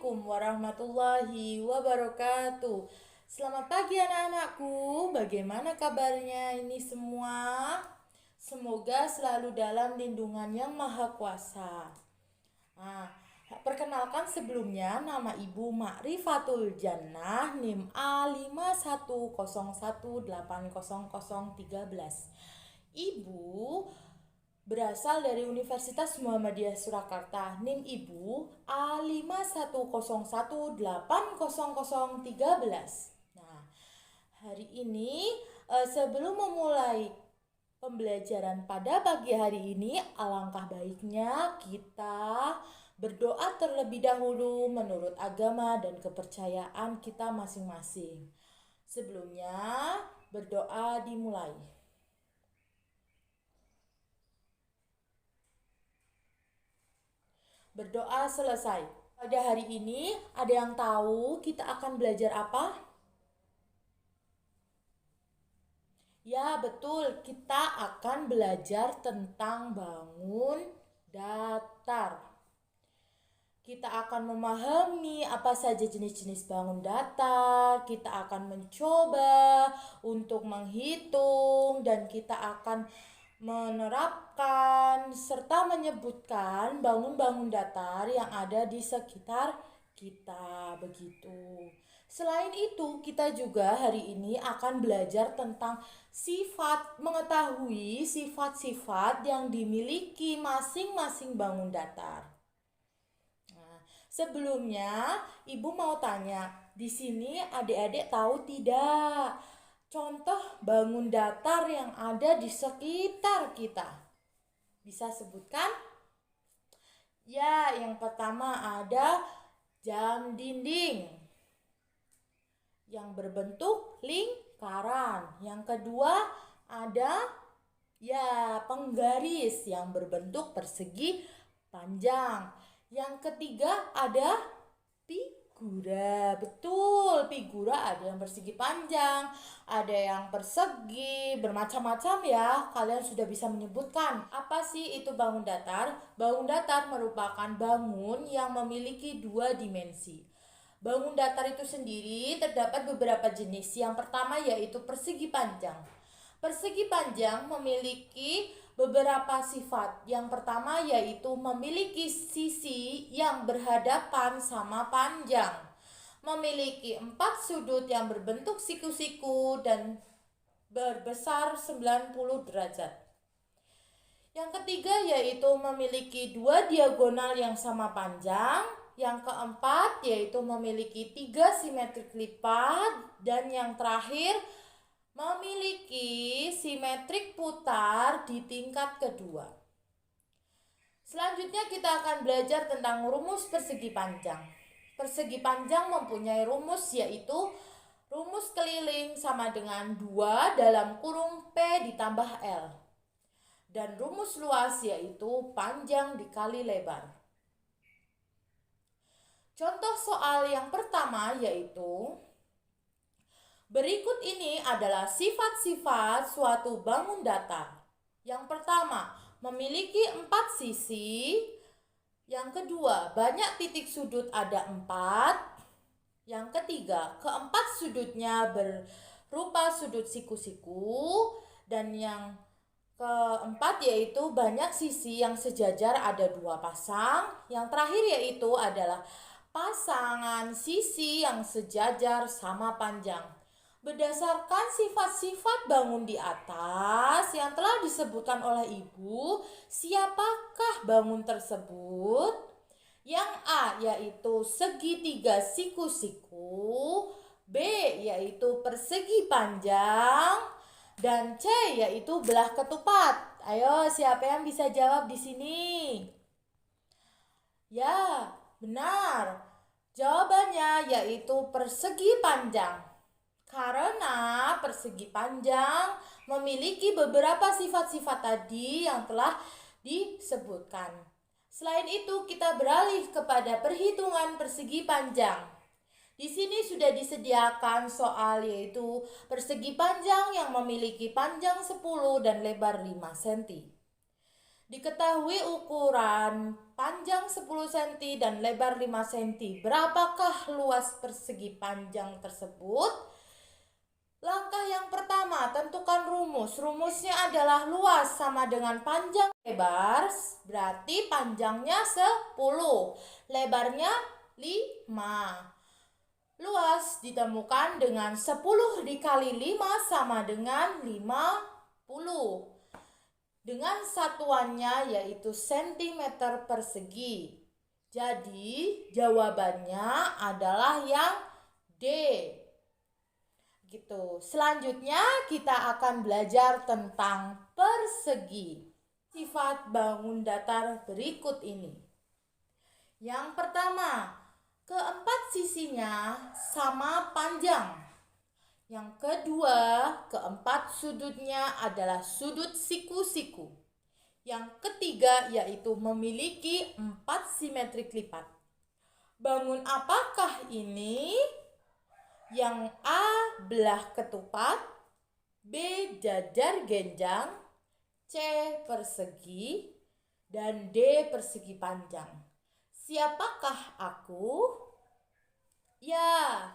Assalamualaikum warahmatullahi wabarakatuh. Selamat pagi anak-anakku. Bagaimana kabarnya ini semua? Semoga selalu dalam lindungan Yang Maha Kuasa. Nah, perkenalkan sebelumnya nama Ibu Ma'rifatul Jannah NIM A5101800013. Ibu berasal dari Universitas Muhammadiyah Surakarta. NIM Ibu A5101800013. Nah, hari ini sebelum memulai pembelajaran pada pagi hari ini, alangkah baiknya kita berdoa terlebih dahulu menurut agama dan kepercayaan kita masing-masing. Sebelumnya, berdoa dimulai. Berdoa selesai. Pada hari ini, ada yang tahu kita akan belajar apa? Ya, betul. Kita akan belajar tentang bangun datar. Kita akan memahami apa saja jenis-jenis bangun datar. Kita akan mencoba untuk menghitung dan kita akan menerapkan serta menyebutkan bangun-bangun datar yang ada di sekitar kita, begitu. Selain itu, kita juga hari ini akan belajar tentang mengetahui sifat-sifat yang dimiliki masing-masing bangun datar. Nah, sebelumnya, Ibu mau tanya, di sini adik-adik tahu tidak contoh bangun datar yang ada di sekitar kita? Bisa sebutkan? Ya, yang pertama ada jam dinding yang berbentuk lingkaran. Yang kedua ada penggaris yang berbentuk persegi panjang. Yang ketiga ada figura. Betul, figura ada yang persegi panjang, ada yang persegi, bermacam-macam ya. Kalian sudah bisa menyebutkan. Apa sih itu bangun datar? Bangun datar merupakan bangun yang memiliki dua dimensi. Bangun datar itu sendiri terdapat beberapa jenis. Yang pertama yaitu persegi panjang. Persegi panjang memiliki beberapa sifat. Yang pertama yaitu memiliki sisi yang berhadapan sama panjang. Memiliki 4 sudut yang berbentuk siku-siku dan berbesar 90 derajat. Yang ketiga yaitu memiliki 2 diagonal yang sama panjang. Yang keempat yaitu memiliki 3 simetrik lipat. Dan yang terakhir memiliki simetrik putar di tingkat kedua. Selanjutnya kita akan belajar tentang rumus persegi panjang. Persegi panjang mempunyai rumus yaitu rumus keliling sama dengan 2 dalam kurung P ditambah L. Dan rumus luas yaitu panjang dikali lebar. Contoh soal yang pertama yaitu berikut ini adalah sifat-sifat suatu bangun datar. Yang pertama, memiliki 4 sisi. Yang kedua, banyak titik sudut ada 4. Yang ketiga, keempat sudutnya berupa sudut siku-siku. Dan yang keempat yaitu banyak sisi yang sejajar ada 2 pasang. Yang terakhir yaitu adalah pasangan sisi yang sejajar sama panjang. Berdasarkan sifat-sifat bangun di atas yang telah disebutkan oleh Ibu, siapakah bangun tersebut? Yang A yaitu segitiga siku-siku, B yaitu persegi panjang, dan C yaitu belah ketupat. Ayo, siapa yang bisa jawab di sini? Ya, benar. Jawabannya yaitu persegi panjang. Karena persegi panjang memiliki beberapa sifat-sifat tadi yang telah disebutkan. Selain itu, kita beralih kepada perhitungan persegi panjang. Di sini sudah disediakan soal yaitu persegi panjang yang memiliki panjang 10 dan lebar 5 cm. Diketahui ukuran panjang 10 cm dan lebar 5 cm. Berapakah luas persegi panjang tersebut? Langkah yang pertama, tentukan rumus. Rumusnya adalah luas sama dengan panjang lebar, berarti panjangnya 10, lebarnya 5. Luas ditemukan dengan 10 dikali 5 sama dengan 50. Dengan satuannya yaitu sentimeter persegi. Jadi jawabannya adalah yang D. Gitu. Selanjutnya kita akan belajar tentang persegi. Sifat bangun datar berikut ini. Yang pertama, keempat sisinya sama panjang. Yang kedua, keempat sudutnya adalah sudut siku-siku. Yang ketiga yaitu memiliki 4 simetrik lipat. Bangun apakah ini? Yang A belah ketupat, B jajar genjang, C persegi, dan D persegi panjang. Siapakah aku? Ya,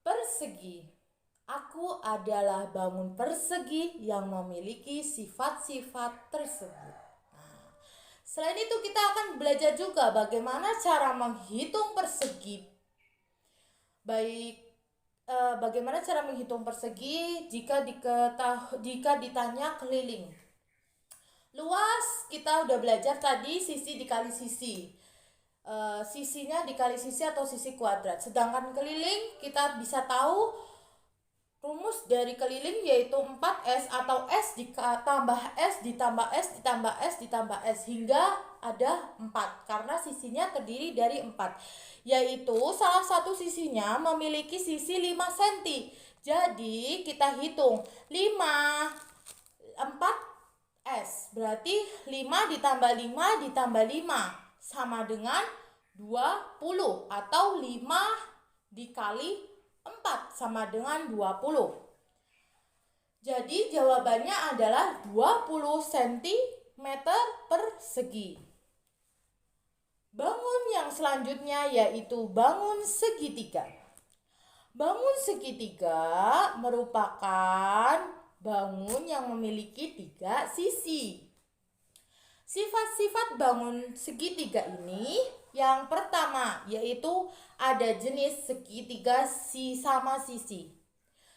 persegi. Aku adalah bangun persegi yang memiliki sifat-sifat tersebut. Nah, selain itu kita akan belajar juga bagaimana cara menghitung persegi. Bagaimana cara menghitung persegi jika ditanya keliling. Luas kita udah belajar tadi sisi dikali sisi. Sisinya dikali sisi atau sisi kuadrat. Sedangkan keliling kita bisa tahu rumus dari keliling yaitu 4S atau S ditambah S ditambah S ditambah S ditambah S hingga ada 4 karena sisinya terdiri dari 4. Yaitu salah satu sisinya memiliki sisi 5 cm. Jadi kita hitung 5 4S berarti 5 ditambah 5 ditambah 5 sama dengan 20 atau 5 dikali 4 sama dengan 20. Jadi jawabannya adalah 20 cm persegi. Bangun yang selanjutnya yaitu bangun segitiga. Bangun segitiga merupakan bangun yang memiliki 3 sisi. Sifat-sifat bangun segitiga ini yang pertama yaitu ada jenis segitiga sama sisi.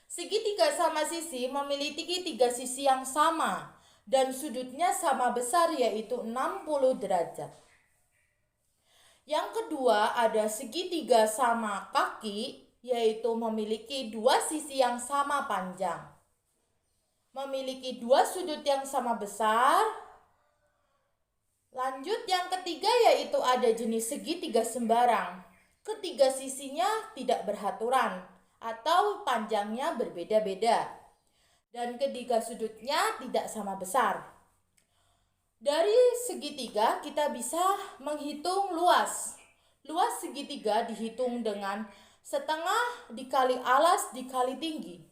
Segitiga sama sisi memiliki 3 sisi yang sama dan sudutnya sama besar yaitu 60 derajat. Yang kedua ada segitiga sama kaki yaitu memiliki 2 sisi yang sama panjang. Memiliki 2 sudut yang sama besar. Lanjut yang ketiga yaitu ada jenis segitiga sembarang. Ketiga sisinya tidak berhaturan atau panjangnya berbeda-beda. Dan ketiga sudutnya tidak sama besar. Dari segitiga kita bisa menghitung luas. Luas segitiga dihitung dengan setengah dikali alas dikali tinggi.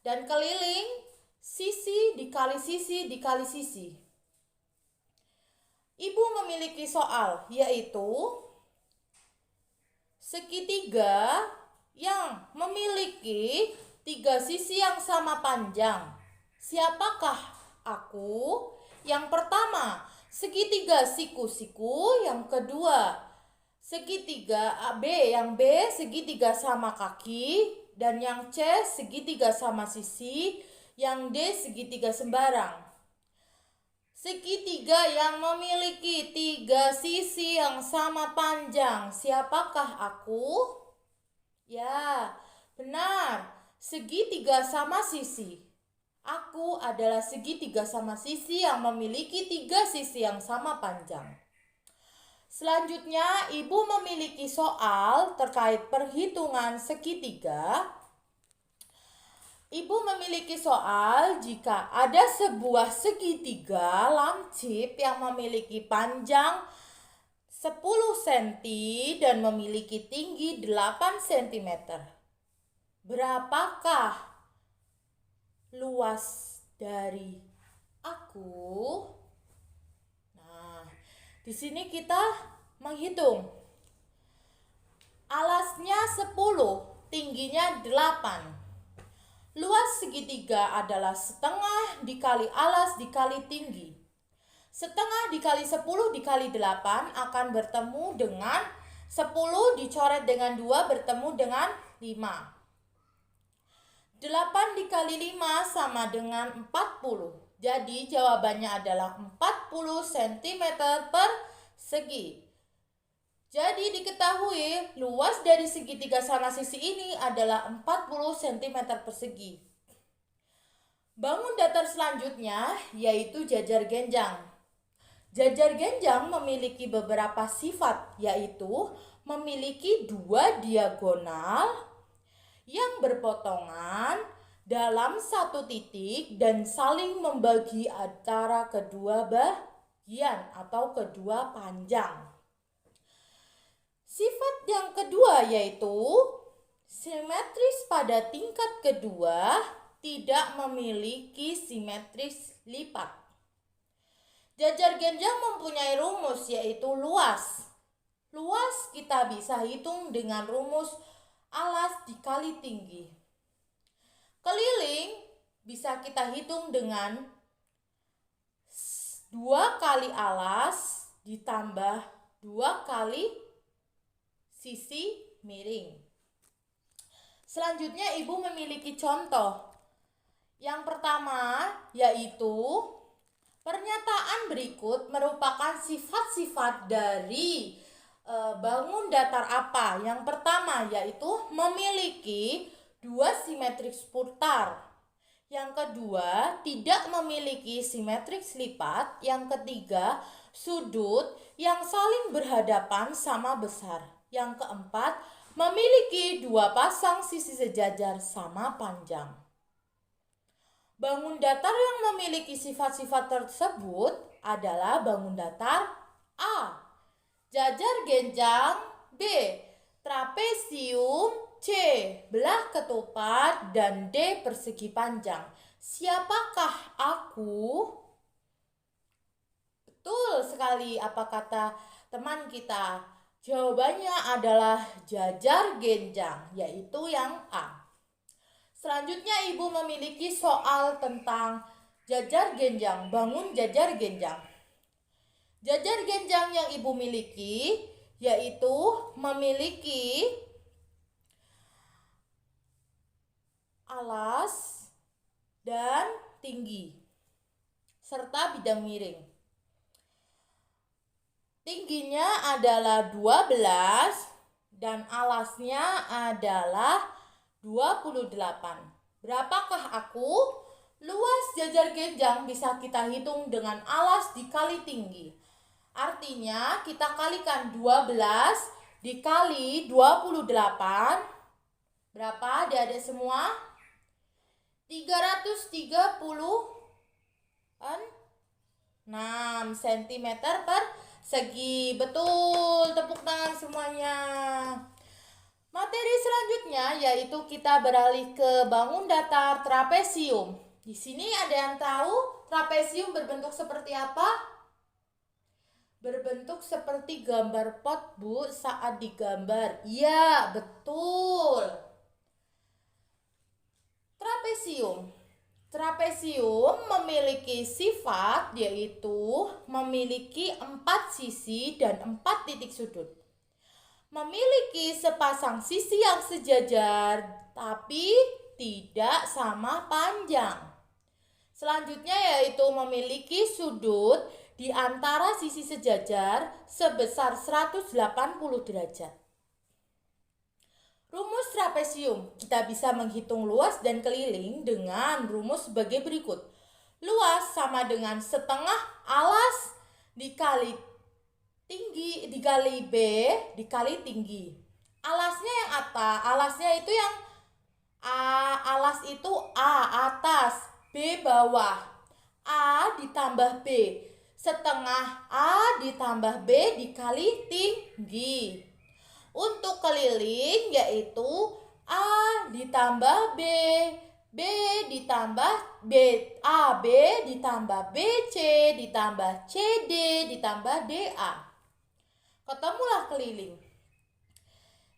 Dan keliling sisi dikali sisi dikali sisi. Ibu memiliki soal yaitu segitiga yang memiliki 3 sisi yang sama panjang. Siapakah aku? Yang pertama, segitiga siku-siku. Yang kedua, segitiga B. Yang B segitiga sama kaki. Dan yang C segitiga sama sisi. Yang D segitiga sembarang. Segitiga yang memiliki 3 sisi yang sama panjang. Siapakah aku? Ya, benar. Segitiga sama sisi. Aku adalah segitiga sama sisi yang memiliki 3 sisi yang sama panjang. Selanjutnya, Ibu memiliki soal terkait perhitungan segitiga. Ibu memiliki soal jika ada sebuah segitiga lancip yang memiliki panjang 10 cm dan memiliki tinggi 8 cm. Berapakah luas dari aku? Di sini kita menghitung. Alasnya 10, tingginya 8. Luas segitiga adalah setengah dikali alas dikali tinggi. Setengah dikali 10 dikali 8 akan bertemu dengan 10 dicoret dengan 2 bertemu dengan 5. 8 dikali 5 sama dengan 40. Jadi jawabannya adalah 40 cm persegi. Jadi diketahui luas dari segitiga sama sisi ini adalah 40 cm persegi. Bangun datar selanjutnya yaitu jajar genjang. Jajar genjang memiliki beberapa sifat, yaitu memiliki 2 diagonal yang berpotongan dalam satu titik dan saling membagi antara kedua bagian atau kedua panjang. Sifat yang kedua yaitu simetris pada tingkat kedua, tidak memiliki simetris lipat. Jajar genjang mempunyai rumus yaitu luas. Luas kita bisa hitung dengan rumus alas dikali tinggi. Keliling bisa kita hitung dengan 2 kali alas ditambah 2 kali sisi miring. Selanjutnya ibu memiliki contoh. Yang pertama yaitu pernyataan berikut merupakan sifat-sifat dari bangun datar apa. Yang pertama yaitu memiliki 2 simetris putar. Yang kedua tidak memiliki simetris lipat. Yang ketiga sudut yang saling berhadapan sama besar. Yang keempat, memiliki 2 pasang sisi sejajar sama panjang. Bangun datar yang memiliki sifat-sifat tersebut adalah bangun datar A, jajar genjang, B, trapesium, C, belah ketupat, dan D, persegi panjang. Siapakah aku? Betul sekali apa kata teman kita. Jawabannya adalah jajar genjang, yaitu yang A. Selanjutnya ibu memiliki soal tentang jajar genjang, bangun jajar genjang. Jajar genjang yang ibu miliki yaitu memiliki alas dan tinggi serta bidang miring. Tingginya adalah 12 dan alasnya adalah 28. Berapakah aku? Luas jajar genjang bisa kita hitung dengan alas dikali tinggi. Artinya kita kalikan 12 dikali 28. Berapa adik-adik semua? 336 cm persegi. Betul, tepuk tangan semuanya. Materi selanjutnya yaitu kita beralih ke bangun datar trapesium. Di sini ada yang tahu trapesium berbentuk seperti apa? Berbentuk seperti gambar pot, Bu, saat digambar. Iya, betul. Trapesium memiliki sifat yaitu memiliki 4 sisi dan 4 titik sudut. Memiliki sepasang sisi yang sejajar tapi tidak sama panjang. Selanjutnya yaitu memiliki sudut di antara sisi sejajar sebesar 180 derajat. Rumus trapesium, kita bisa menghitung luas dan keliling dengan rumus sebagai berikut. Luas sama dengan setengah alas dikali tinggi dikali B dikali tinggi. Alasnya yang alasnya itu yang alas itu A atas, B bawah. A ditambah B, setengah A ditambah B dikali tinggi. Untuk keliling yaitu A ditambah B, B ditambah AB ditambah BC ditambah CD ditambah DA. Ketemulah keliling.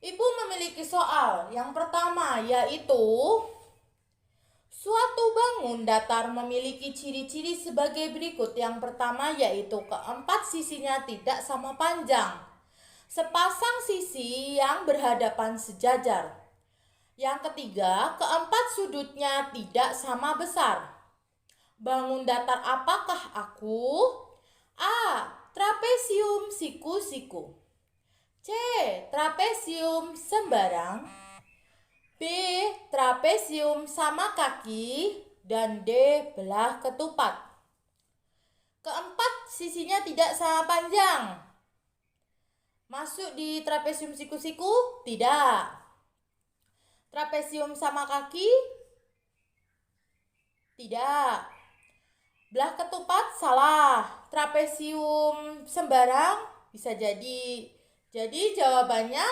Ibu memiliki soal yang pertama, yaitu suatu bangun datar memiliki ciri-ciri sebagai berikut. Yang pertama yaitu keempat sisinya tidak sama panjang. Sepasang sisi yang berhadapan sejajar. Yang ketiga, keempat sudutnya tidak sama besar. Bangun datar apakah aku? A. Trapesium siku-siku. C. Trapesium sembarang. B. Trapesium sama kaki. Dan D. Belah ketupat. Keempat sisinya tidak sama panjang. Masuk di trapesium siku-siku? Tidak. Trapesium sama kaki? Tidak. Belah ketupat? Salah. Trapesium sembarang? Bisa jadi. Jadi jawabannya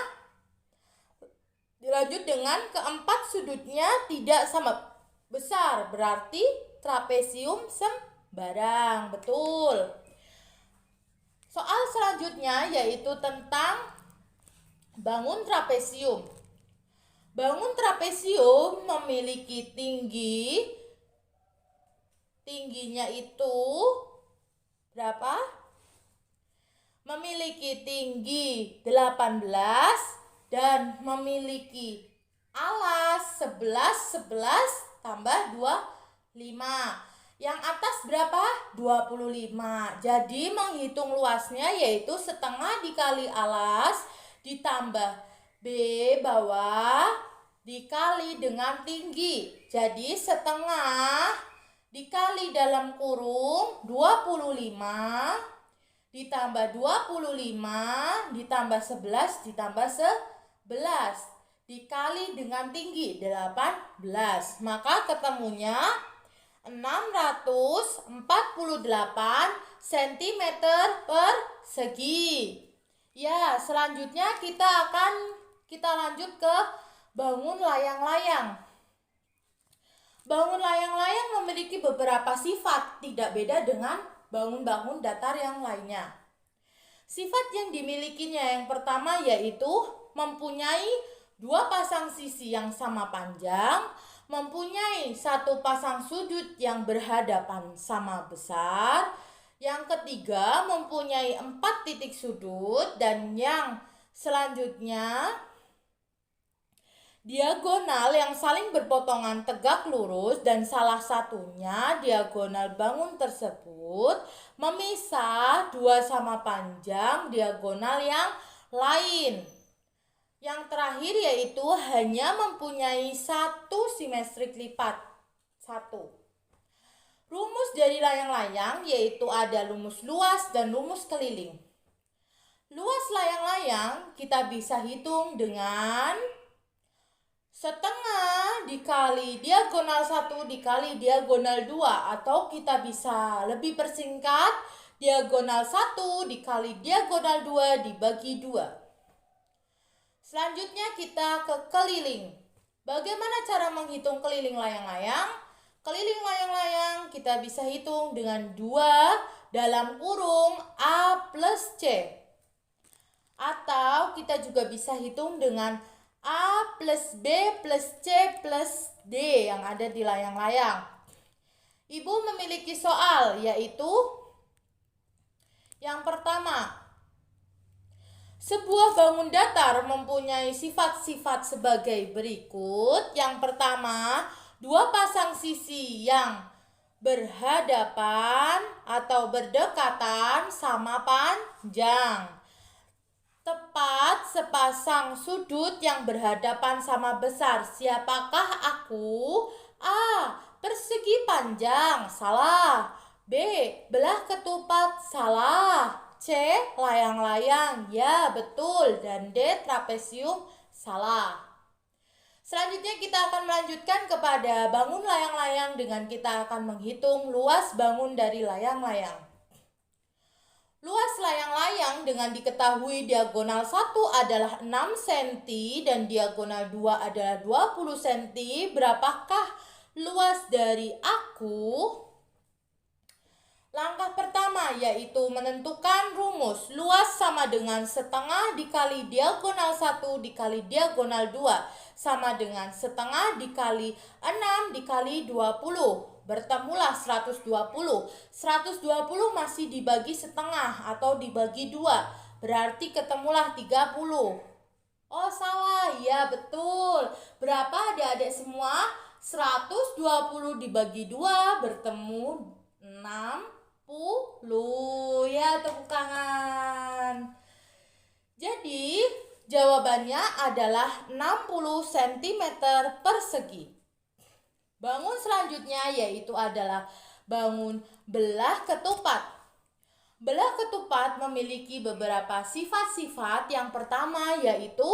dilanjut dengan keempat sudutnya tidak sama besar. Berarti trapesium sembarang. Betul. Soal selanjutnya yaitu tentang bangun trapesium. Bangun trapesium memiliki tingginya itu berapa? Memiliki tinggi 18 dan memiliki alas 11 tambah 25. Yang atas berapa? 25. Jadi menghitung luasnya yaitu setengah dikali alas ditambah B bawah dikali dengan tinggi. Jadi setengah dikali dalam kurung 25 ditambah 25 ditambah 11 ditambah 11 dikali dengan tinggi 18. Maka ketemunya 648 cm persegi. Ya, selanjutnya kita lanjut ke bangun layang-layang. Bangun layang-layang memiliki beberapa sifat, tidak beda dengan bangun-bangun datar yang lainnya. Sifat yang dimilikinya yang pertama yaitu mempunyai dua pasang sisi yang sama panjang, mempunyai satu pasang sudut yang berhadapan sama besar. Yang ketiga mempunyai 4 titik sudut, dan yang selanjutnya diagonal yang saling berpotongan tegak lurus, dan salah satunya diagonal bangun tersebut memisah dua sama panjang diagonal yang lain. Yang terakhir yaitu hanya mempunyai satu simetrik lipat. 1. Rumus dari layang-layang yaitu ada rumus luas dan rumus keliling. Luas layang-layang kita bisa hitung dengan setengah dikali diagonal 1 dikali diagonal 2, atau kita bisa lebih persingkat diagonal 1 dikali diagonal 2 dibagi 2. Selanjutnya kita ke keliling. Bagaimana cara menghitung keliling layang-layang? Keliling layang-layang kita bisa hitung dengan 2 dalam kurung A plus C. Atau kita juga bisa hitung dengan A plus B plus C plus D yang ada di layang-layang. Ibu memiliki soal yaitu yang pertama, sebuah bangun datar mempunyai sifat-sifat sebagai berikut. Yang pertama, dua pasang sisi yang berhadapan atau berdekatan sama panjang. Tepat sepasang sudut yang berhadapan sama besar. Siapakah aku? A. Persegi panjang. Salah. B. Belah ketupat. Salah. C. Layang-layang. Ya, betul. Dan D. Trapesium. Salah. Selanjutnya kita akan melanjutkan kepada bangun layang-layang dengan kita akan menghitung luas bangun dari layang-layang. Luas layang-layang dengan diketahui diagonal 1 adalah 6 cm dan diagonal 2 adalah 20 cm. Berapakah luas dari aku. Langkah pertama yaitu menentukan rumus. Luas sama dengan setengah dikali diagonal 1 dikali diagonal 2 sama dengan setengah dikali 6 dikali 20. Bertemulah 120. 120 masih dibagi setengah atau dibagi 2. Berarti ketemulah 30. Oh salah, ya betul. Berapa adik-adik semua? 120 dibagi 2 bertemu 60. Ya, tepuk tangan. Jadi jawabannya adalah 60 cm persegi. Bangun selanjutnya yaitu adalah bangun belah ketupat. Belah ketupat memiliki beberapa sifat-sifat. Yang pertama yaitu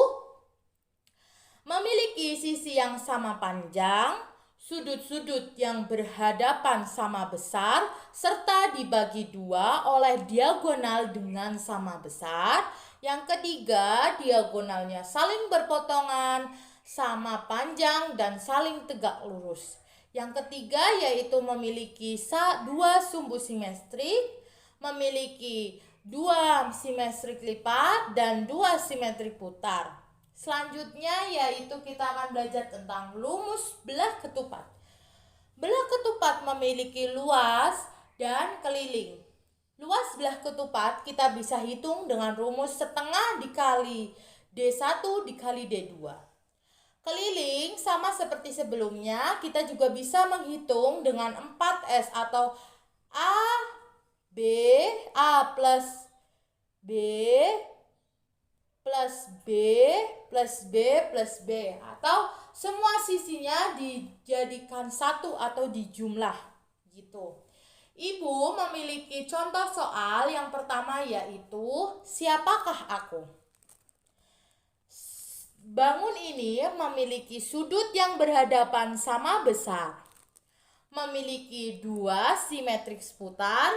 memiliki sisi yang sama panjang, sudut-sudut yang berhadapan sama besar, serta dibagi 2 oleh diagonal dengan sama besar. Yang ketiga, diagonalnya saling berpotongan, sama panjang, dan saling tegak lurus. Yang ketiga yaitu memiliki 2 sumbu simetrik, memiliki 2 simetrik lipat, dan 2 simetrik putar. Selanjutnya yaitu kita akan belajar tentang rumus belah ketupat. Belah ketupat memiliki luas dan keliling. Luas belah ketupat kita bisa hitung dengan rumus setengah dikali D1 dikali D2. Keliling sama seperti sebelumnya, kita juga bisa menghitung dengan 4S atau A plus B plus B plus B plus B, atau semua sisinya dijadikan satu atau dijumlah gitu. Ibu memiliki contoh soal yang pertama yaitu siapakah aku? Bangun ini memiliki sudut yang berhadapan sama besar, memiliki 2 simetrik putar.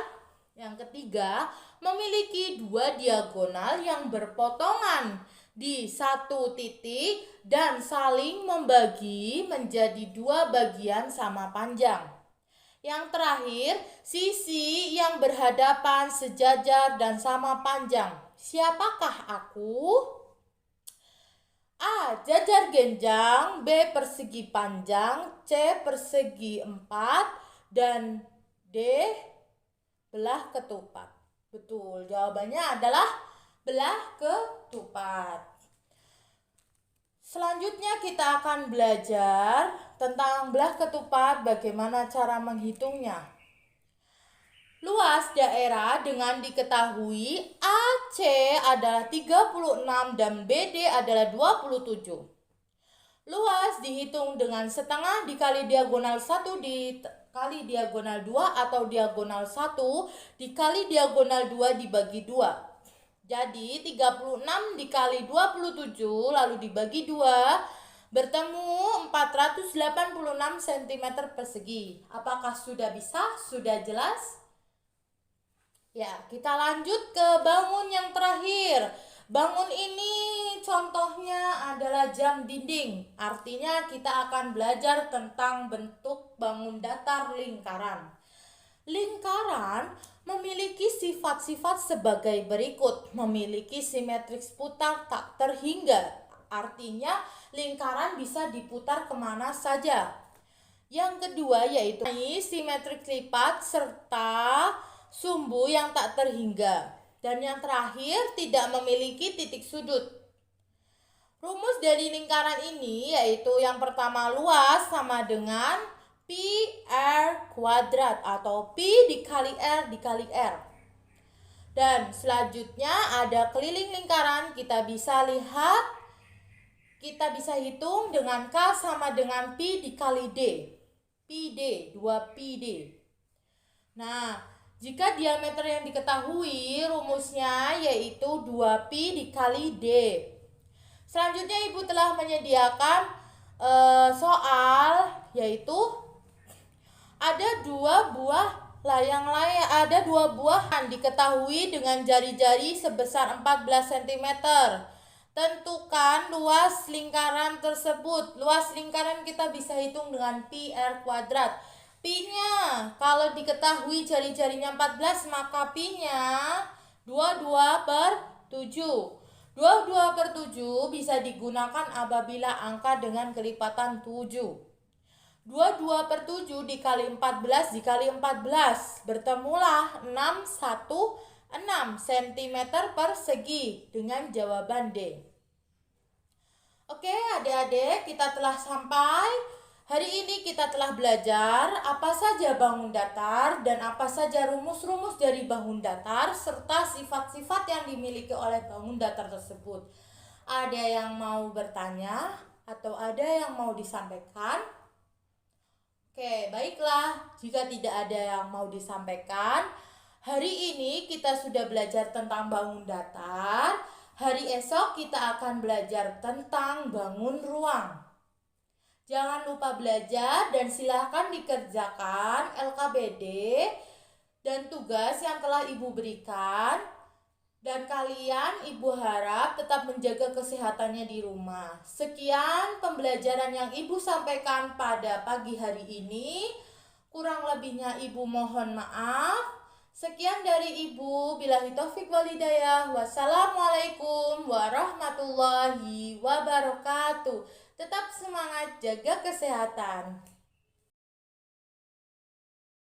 Yang ketiga, memiliki 2 diagonal yang berpotongan di satu titik dan saling membagi menjadi 2 bagian sama panjang. Yang terakhir, sisi yang berhadapan, sejajar, dan sama panjang. Siapakah aku? A. Jajar genjang, B. Persegi panjang, C. Persegi 4, dan D. Belah ketupat. Betul, jawabannya adalah belah ketupat. Selanjutnya kita akan belajar tentang belah ketupat, bagaimana cara menghitungnya. Luas daerah dengan diketahui AC adalah 36 dan BD adalah 27. Luas dihitung dengan setengah dikali diagonal 1 dikali diagonal 2 atau diagonal 1 dikali diagonal 2 dibagi 2. Jadi 36 dikali 27 lalu dibagi 2 bertemu 486 cm persegi. Apakah sudah bisa? Sudah jelas? Ya, kita lanjut ke bangun yang terakhir. Bangun ini contohnya adalah jam dinding. Artinya kita akan belajar tentang bentuk bangun datar lingkaran. Lingkaran memiliki sifat-sifat sebagai berikut. Memiliki simetrik putar tak terhingga. Artinya lingkaran bisa diputar kemana saja. Yang kedua yaitu simetrik lipat serta sumbu yang tak terhingga. Dan yang terakhir tidak memiliki titik sudut. Rumus dari lingkaran ini yaitu yang pertama luas sama dengan Pi R kuadrat atau Pi dikali R dikali R. Dan selanjutnya ada keliling lingkaran, kita bisa lihat, kita bisa hitung dengan K sama dengan Pi dikali D. Pi D, 2 Pi D. Nah, jika diameter yang diketahui rumusnya yaitu 2pi dikali D. Selanjutnya ibu telah menyediakan soal yaitu ada 2 buah layang-layang, ada 2 buah yang diketahui dengan jari-jari sebesar 14 cm. Tentukan luas lingkaran tersebut. Luas lingkaran kita bisa hitung dengan pi r kuadrat. Pi-nya, kalau diketahui jari-jarinya 14, maka pi-nya 22/7. 22/7 bisa digunakan apabila angka dengan kelipatan 7. 22/7 dikali 14 dikali 14, bertemulah 616 cm persegi dengan jawaban D. Oke adik-adik, kita telah sampai. Hari ini kita telah belajar apa saja bangun datar dan apa saja rumus-rumus dari bangun datar serta sifat-sifat yang dimiliki oleh bangun datar tersebut. Ada yang mau bertanya atau ada yang mau disampaikan? Oke, baiklah. Jika tidak ada yang mau disampaikan, hari ini kita sudah belajar tentang bangun datar. Hari esok kita akan belajar tentang bangun ruang. Jangan lupa belajar dan silakan dikerjakan LKBD dan tugas yang telah Ibu berikan. Dan kalian, Ibu harap tetap menjaga kesehatannya di rumah. Sekian pembelajaran yang Ibu sampaikan pada pagi hari ini. Kurang lebihnya Ibu mohon maaf. Sekian dari Ibu. Billahi taufik wal hidayah. Wassalamualaikum warahmatullahi wabarakatuh. Tetap semangat, jaga kesehatan.